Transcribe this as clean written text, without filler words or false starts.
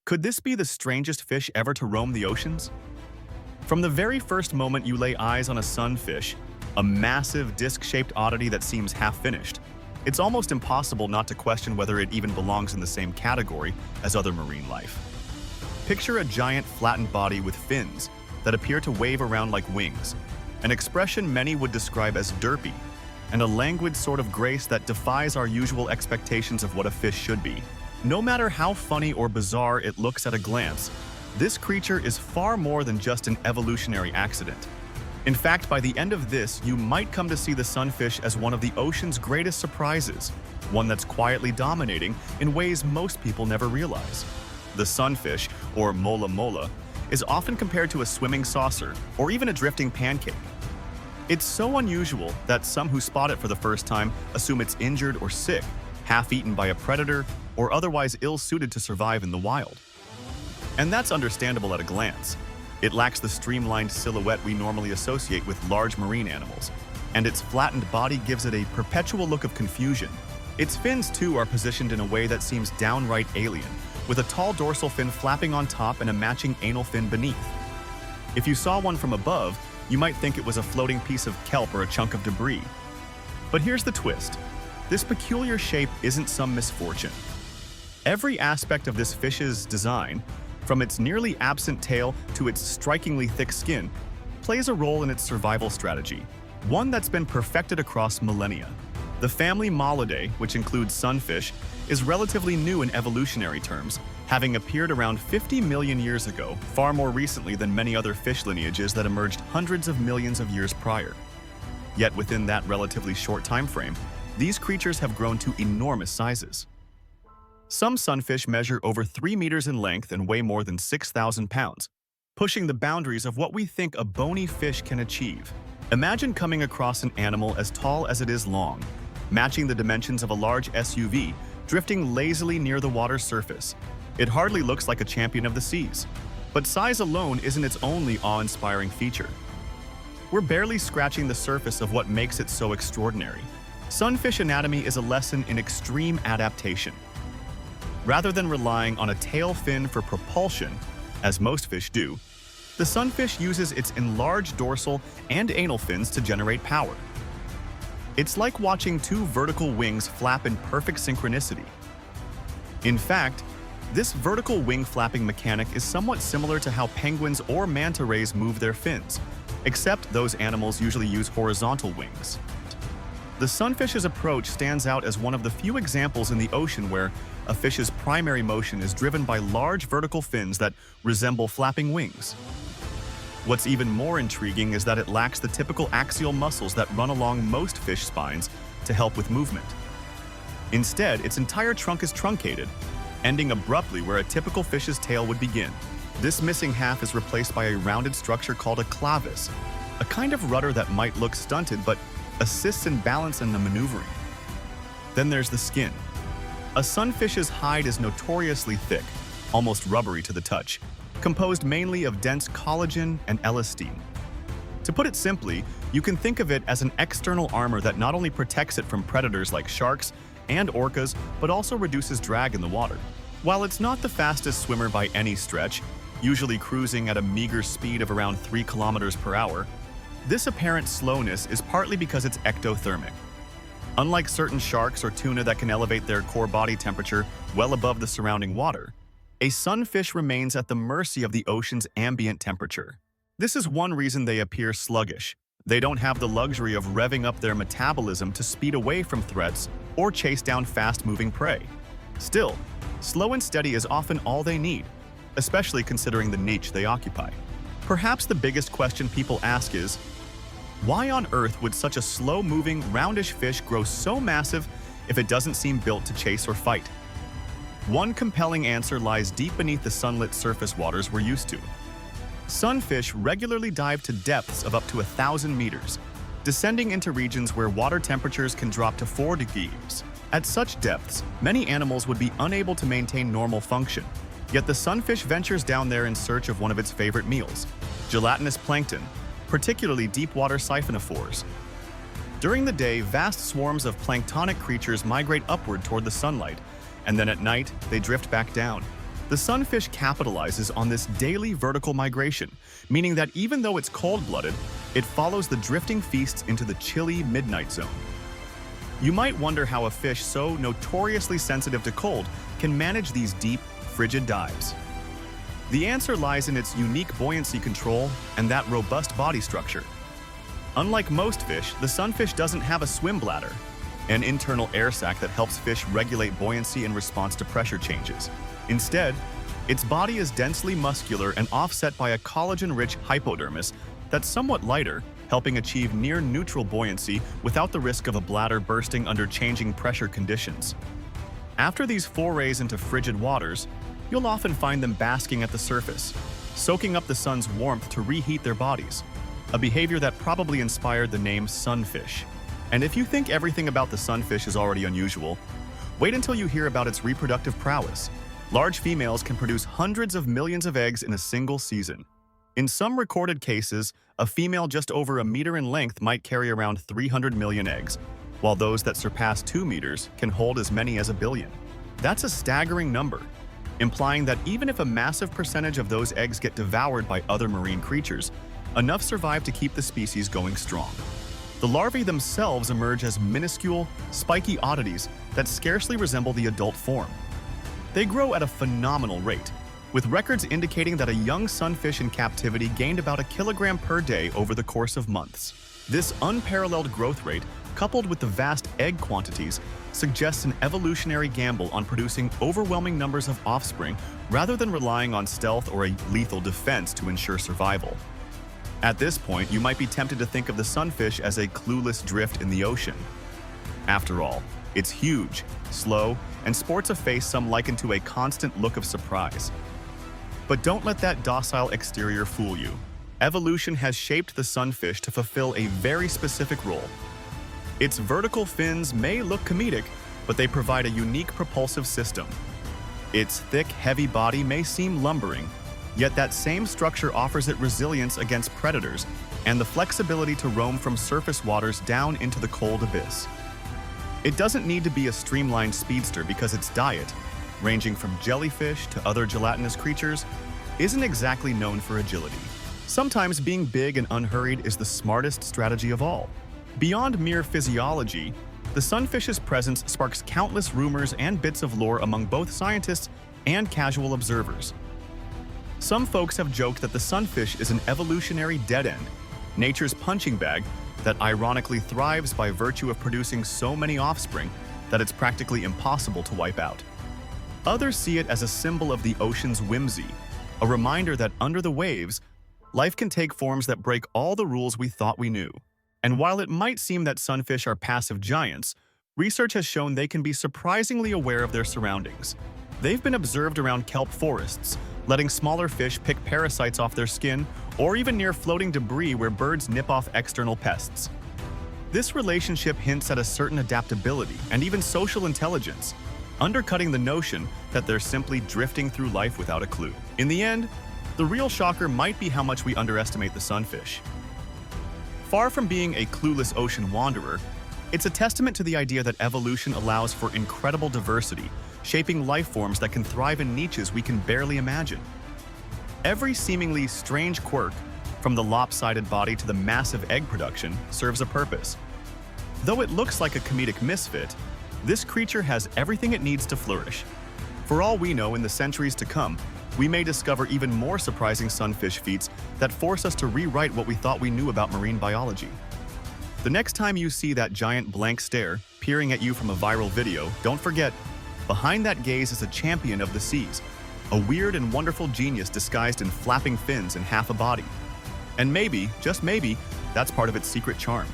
Could this be the strangest fish ever to roam the oceans? From the very first moment you lay eyes on a sunfish, a massive disc-shaped oddity that seems half-finished, it's almost impossible not to question whether it even belongs in the same category as other marine life. Picture a giant flattened body with fins that appear to wave around like wings, an expression many would describe as derpy, and a languid sort of grace that defies our usual expectations of what a fish should be. No matter how funny or bizarre it looks at a glance, this creature is far more than just an evolutionary accident. In fact, by the end of this, you might come to see the sunfish as one of the ocean's greatest surprises, one that's quietly dominating in ways most people never realize. The sunfish, or mola mola, is often compared to a swimming saucer or even a drifting pancake. It's so unusual that some who spot it for the first time assume it's injured or sick, half-eaten by a predator, or otherwise ill-suited to survive in the wild. And that's understandable at a glance. It lacks the streamlined silhouette we normally associate with large marine animals, and its flattened body gives it a perpetual look of confusion. Its fins, too, are positioned in a way that seems downright alien, with a tall dorsal fin flapping on top and a matching anal fin beneath. If you saw one from above, you might think it was a floating piece of kelp or a chunk of debris. But here's the twist. This peculiar shape isn't some misfortune. Every aspect of this fish's design, from its nearly absent tail to its strikingly thick skin, plays a role in its survival strategy, one that's been perfected across millennia. The family Mollidae, which includes sunfish, is relatively new in evolutionary terms, having appeared around 50 million years ago, far more recently than many other fish lineages that emerged hundreds of millions of years prior. Yet within that relatively short time frame, these creatures have grown to enormous sizes. Some sunfish measure over 3 meters in length and weigh more than 6,000 pounds, pushing the boundaries of what we think a bony fish can achieve. Imagine coming across an animal as tall as it is long, matching the dimensions of a large SUV, drifting lazily near the water's surface. It hardly looks like a champion of the seas. But size alone isn't its only awe-inspiring feature. We're barely scratching the surface of what makes it so extraordinary. Sunfish anatomy is a lesson in extreme adaptation. Rather than relying on a tail fin for propulsion, as most fish do, the sunfish uses its enlarged dorsal and anal fins to generate power. It's like watching two vertical wings flap in perfect synchronicity. In fact, this vertical wing flapping mechanic is somewhat similar to how penguins or manta rays move their fins, except those animals usually use horizontal wings. The sunfish's approach stands out as one of the few examples in the ocean where a fish's primary motion is driven by large vertical fins that resemble flapping wings. What's even more intriguing is that it lacks the typical axial muscles that run along most fish spines to help with movement. Instead, its entire trunk is truncated, ending abruptly where a typical fish's tail would begin. This missing half is replaced by a rounded structure called a clavis, a kind of rudder that might look stunted but assists in balance and the maneuvering. Then there's the skin. A sunfish's hide is notoriously thick, almost rubbery to the touch, composed mainly of dense collagen and elastin. To put it simply, you can think of it as an external armor that not only protects it from predators like sharks and orcas, but also reduces drag in the water. While it's not the fastest swimmer by any stretch, usually cruising at a meager speed of around 3 kilometers per hour, this apparent slowness is partly because it's ectothermic. Unlike certain sharks or tuna that can elevate their core body temperature well above the surrounding water, a sunfish remains at the mercy of the ocean's ambient temperature. This is one reason they appear sluggish. They don't have the luxury of revving up their metabolism to speed away from threats or chase down fast-moving prey. Still, slow and steady is often all they need, especially considering the niche they occupy. Perhaps the biggest question people ask is, why on earth would such a slow-moving, roundish fish grow so massive if it doesn't seem built to chase or fight? One compelling answer lies deep beneath the sunlit surface waters we're used to. Sunfish regularly dive to depths of up to 1,000 meters, descending into regions where water temperatures can drop to 4 degrees. At such depths, many animals would be unable to maintain normal function. Yet the sunfish ventures down there in search of one of its favorite meals, gelatinous plankton, particularly deep-water siphonophores. During the day, vast swarms of planktonic creatures migrate upward toward the sunlight, and then at night, they drift back down. The sunfish capitalizes on this daily vertical migration, meaning that even though it's cold-blooded, it follows the drifting feasts into the chilly midnight zone. You might wonder how a fish so notoriously sensitive to cold can manage these deep, frigid dives. The answer lies in its unique buoyancy control and that robust body structure. Unlike most fish, the sunfish doesn't have a swim bladder, an internal air sac that helps fish regulate buoyancy in response to pressure changes. Instead, its body is densely muscular and offset by a collagen-rich hypodermis that's somewhat lighter, helping achieve near-neutral buoyancy without the risk of a bladder bursting under changing pressure conditions. After these forays into frigid waters, you'll often find them basking at the surface, soaking up the sun's warmth to reheat their bodies, a behavior that probably inspired the name sunfish. And if you think everything about the sunfish is already unusual, wait until you hear about its reproductive prowess. Large females can produce hundreds of millions of eggs in a single season. In some recorded cases, a female just over a meter in length might carry around 300 million eggs, while those that surpass 2 meters can hold as many as 1 billion. That's a staggering number, implying that even if a massive percentage of those eggs get devoured by other marine creatures, enough survive to keep the species going strong. The larvae themselves emerge as minuscule, spiky oddities that scarcely resemble the adult form. They grow at a phenomenal rate, with records indicating that a young sunfish in captivity gained about 1 kilogram per day over the course of months. This unparalleled growth rate, coupled with the vast egg quantities, suggests an evolutionary gamble on producing overwhelming numbers of offspring rather than relying on stealth or a lethal defense to ensure survival. At this point, you might be tempted to think of the sunfish as a clueless drift in the ocean. After all, it's huge, slow, and sports a face some liken to a constant look of surprise. But don't let that docile exterior fool you. Evolution has shaped the sunfish to fulfill a very specific role. Its vertical fins may look comedic, but they provide a unique propulsive system. Its thick, heavy body may seem lumbering, yet that same structure offers it resilience against predators and the flexibility to roam from surface waters down into the cold abyss. It doesn't need to be a streamlined speedster because its diet, ranging from jellyfish to other gelatinous creatures, isn't exactly known for agility. Sometimes being big and unhurried is the smartest strategy of all. Beyond mere physiology, the sunfish's presence sparks countless rumors and bits of lore among both scientists and casual observers. Some folks have joked that the sunfish is an evolutionary dead end, nature's punching bag that ironically thrives by virtue of producing so many offspring that it's practically impossible to wipe out. Others see it as a symbol of the ocean's whimsy, a reminder that under the waves, life can take forms that break all the rules we thought we knew. And while it might seem that sunfish are passive giants, research has shown they can be surprisingly aware of their surroundings. They've been observed around kelp forests, letting smaller fish pick parasites off their skin, or even near floating debris where birds nip off external pests. This relationship hints at a certain adaptability and even social intelligence, undercutting the notion that they're simply drifting through life without a clue. In the end, the real shocker might be how much we underestimate the sunfish. Far from being a clueless ocean wanderer, it's a testament to the idea that evolution allows for incredible diversity, shaping life forms that can thrive in niches we can barely imagine. Every seemingly strange quirk, from the lopsided body to the massive egg production, serves a purpose. Though it looks like a comedic misfit, this creature has everything it needs to flourish. For all we know, in the centuries to come, we may discover even more surprising sunfish feats that force us to rewrite what we thought we knew about marine biology. The next time you see that giant blank stare peering at you from a viral video, don't forget, behind that gaze is a champion of the seas, a weird and wonderful genius disguised in flapping fins and half a body. And maybe, just maybe, that's part of its secret charm.